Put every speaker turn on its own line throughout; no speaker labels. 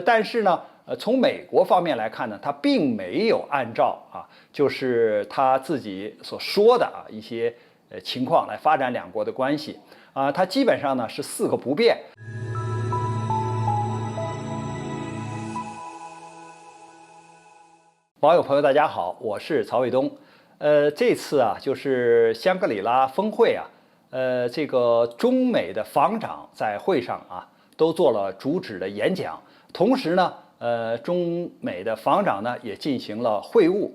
但是呢，从美国方面来看呢，它并没有按照就是他自己所说的一些情况来发展两国的关系它基本上呢是四个不变。网友朋友大家好，我是曹卫东。这次就是香格里拉峰会这个中美的防长在会上都做了主旨的演讲，同时呢，中美的防长呢也进行了会晤。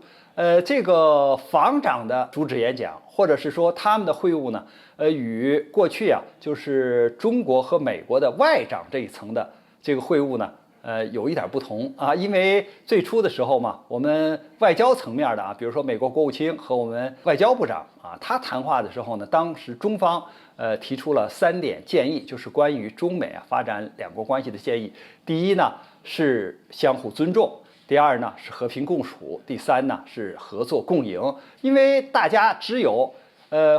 这个防长的主旨演讲，或者是说他们的会晤呢，与过去就是中国和美国的外长这一层的这个会晤呢，有一点不同因为最初的时候嘛，我们外交层面的比如说美国国务卿和我们外交部长他谈话的时候呢，当时中方提出了3点建议，就是关于中美发展两国关系的建议。第一呢是相互尊重，第二呢是和平共处，第三呢是合作共赢。因为大家只有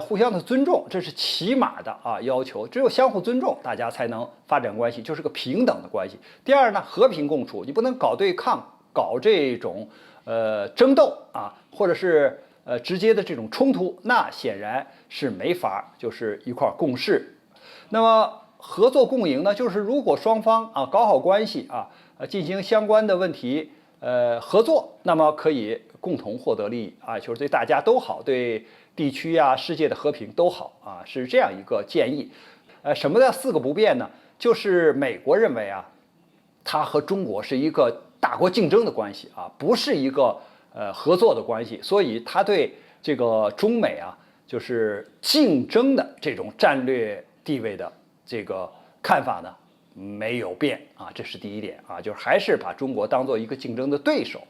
互相的尊重，这是起码的要求，只有相互尊重，大家才能发展关系，就是个平等的关系。第二呢，和平共处，你不能搞对抗，搞这种争斗或者是直接的这种冲突，那显然是没法就是一块共事。那么合作共赢呢，就是如果双方搞好关系进行相关的问题合作，那么可以共同获得利益就是对大家都好，对地区世界的和平都好是这样一个建议。什么叫4个不变呢？就是美国认为它和中国是一个大国竞争的关系不是一个合作的关系，所以他对这个中美就是竞争的这种战略地位的这个看法呢没有变这是第一点就是还是把中国当做一个竞争的对手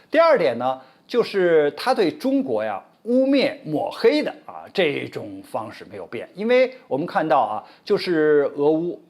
第二点呢，就是他对中国污蔑抹黑的这种方式没有变。因为我们看到就是俄乌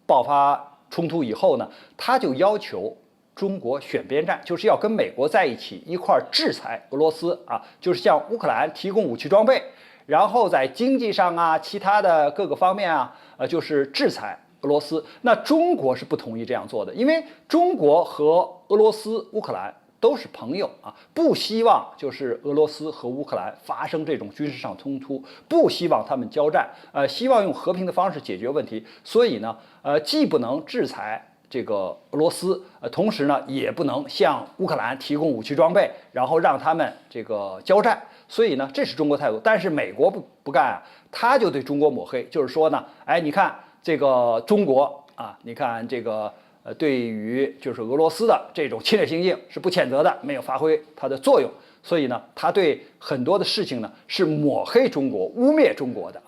爆发冲突以后呢，他就要求中国选边站，就是要跟美国在一起一块制裁俄罗斯就是向乌克兰提供武器装备，然后在经济上其他的各个方面就是制裁俄罗斯。那中国是不同意这样做的，因为中国和俄罗斯、乌克兰都是朋友不希望就是俄罗斯和乌克兰发生这种军事上冲突，不希望他们交战，希望用和平的方式解决问题。所以呢，既不能制裁这个俄罗斯，同时呢，也不能向乌克兰提供武器装备，然后让他们这个交战。所以呢，这是中国态度。但是美国不干他就对中国抹黑，就是说呢，你看这个中国你看这个对于就是俄罗斯的这种侵略行径是不谴责的，没有发挥它的作用。所以呢，他对很多的事情呢是抹黑中国、污蔑中国的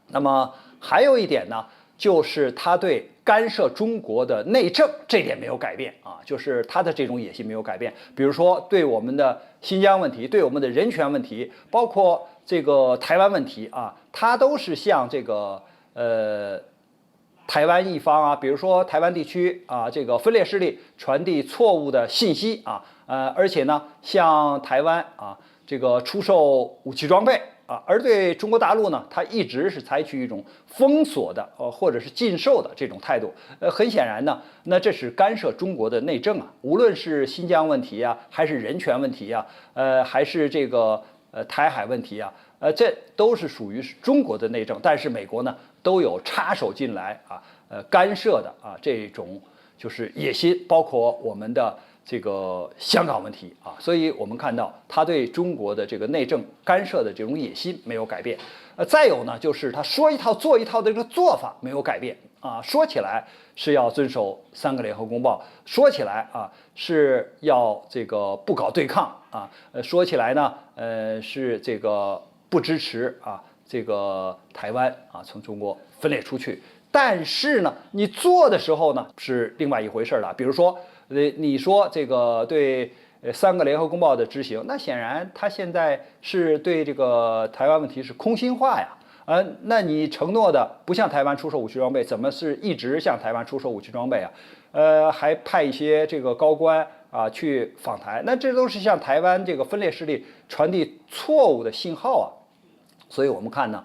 那么还有一点呢，就是他对干涉中国的内政这点没有改变就是他的这种野心没有改变。比如说对我们的新疆问题，对我们的人权问题，包括这个台湾问题他都是向这个台湾一方比如说台湾地区这个分裂势力传递错误的信息而且呢向台湾这个出售武器装备而对中国大陆呢，它一直是采取一种封锁的或者是禁售的这种态度。很显然呢，那这是干涉中国的内政无论是新疆问题还是人权问题还是这个台海问题这都是属于中国的内政。但是美国呢都有插手进来干涉的这种就是野心，包括我们的这个香港问题所以我们看到他对中国的这个内政干涉的这种野心没有改变。再有呢，就是他说一套做一套的这个做法没有改变说起来是要遵守3个联合公报，说起来是要这个不搞对抗说起来呢是这个不支持这个台湾从中国分裂出去。但是呢，你做的时候呢是另外一回事了。比如说，你说这个对3个联合公报的执行，那显然他现在是对这个台湾问题是空心化那你承诺的不向台湾出售武器装备，怎么是一直向台湾出售武器装备还派一些这个高官去访台，那这都是向台湾这个分裂势力传递错误的信号所以我们看呢，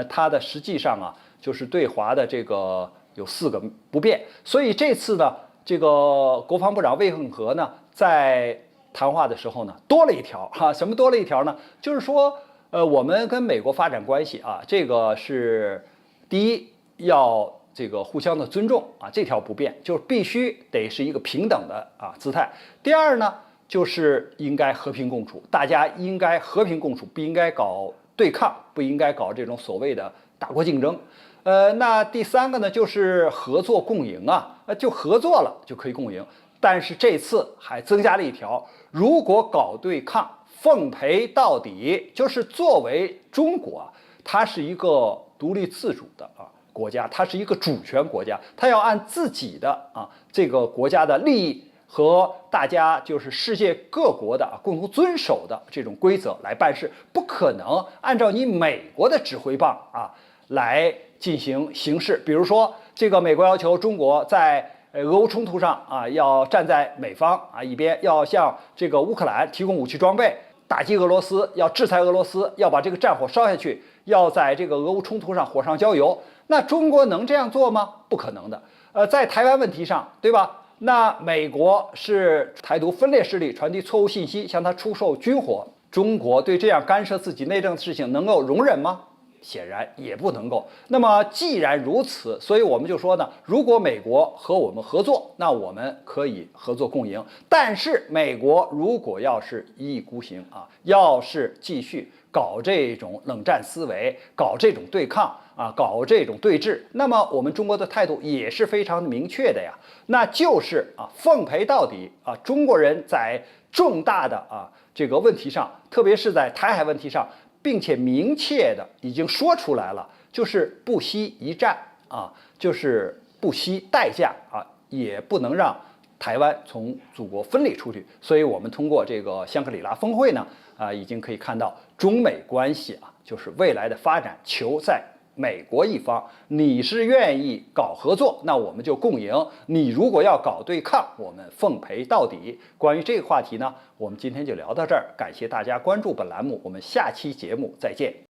它的实际上就是对华的这个有4个不变。所以这次呢，这个国防部长魏凤和呢，在谈话的时候呢，多了一条哈，什么多了一条呢？就是说，我们跟美国发展关系啊，这个是第一要这个互相的尊重啊，这条不变，就是必须得是一个平等的姿态。第二呢，就是应该和平共处，大家应该和平共处，不应该搞对抗，不应该搞这种所谓的大国竞争。那第三个呢，就是合作共赢啊，就合作了就可以共赢。但是这次还增加了一条，如果搞对抗，奉陪到底。就是作为中国啊，它是一个独立自主的国家，它是一个主权国家，它要按自己的这个国家的利益和大家就是世界各国的共同遵守的这种规则来办事，不可能按照你美国的指挥棒来进行行事。比如说，这个美国要求中国在俄乌冲突上要站在美方一边，要向这个乌克兰提供武器装备，打击俄罗斯，要制裁俄罗斯，要把这个战火烧下去，要在这个俄乌冲突上火上浇油。那中国能这样做吗？不可能的。在台湾问题上，对吧？那美国是台独分裂势力传递错误信息，向他出售军火，中国对这样干涉自己内政的事情能够容忍吗？显然也不能够。那么既然如此，所以我们就说呢，如果美国和我们合作，那我们可以合作共赢。但是美国如果要是一意孤行要是继续搞这种冷战思维，搞这种对抗搞这种对峙，那么我们中国的态度也是非常明确的呀，那就是奉陪到底中国人在重大的这个问题上，特别是在台海问题上，并且明确的已经说出来了，就是不惜一战就是不惜代价也不能让台湾从祖国分离出去。所以我们通过这个香格里拉峰会呢已经可以看到中美关系就是未来的发展求在美国一方，你是愿意搞合作，那我们就共赢；你如果要搞对抗，我们奉陪到底。关于这个话题呢，我们今天就聊到这儿，感谢大家关注本栏目，我们下期节目再见。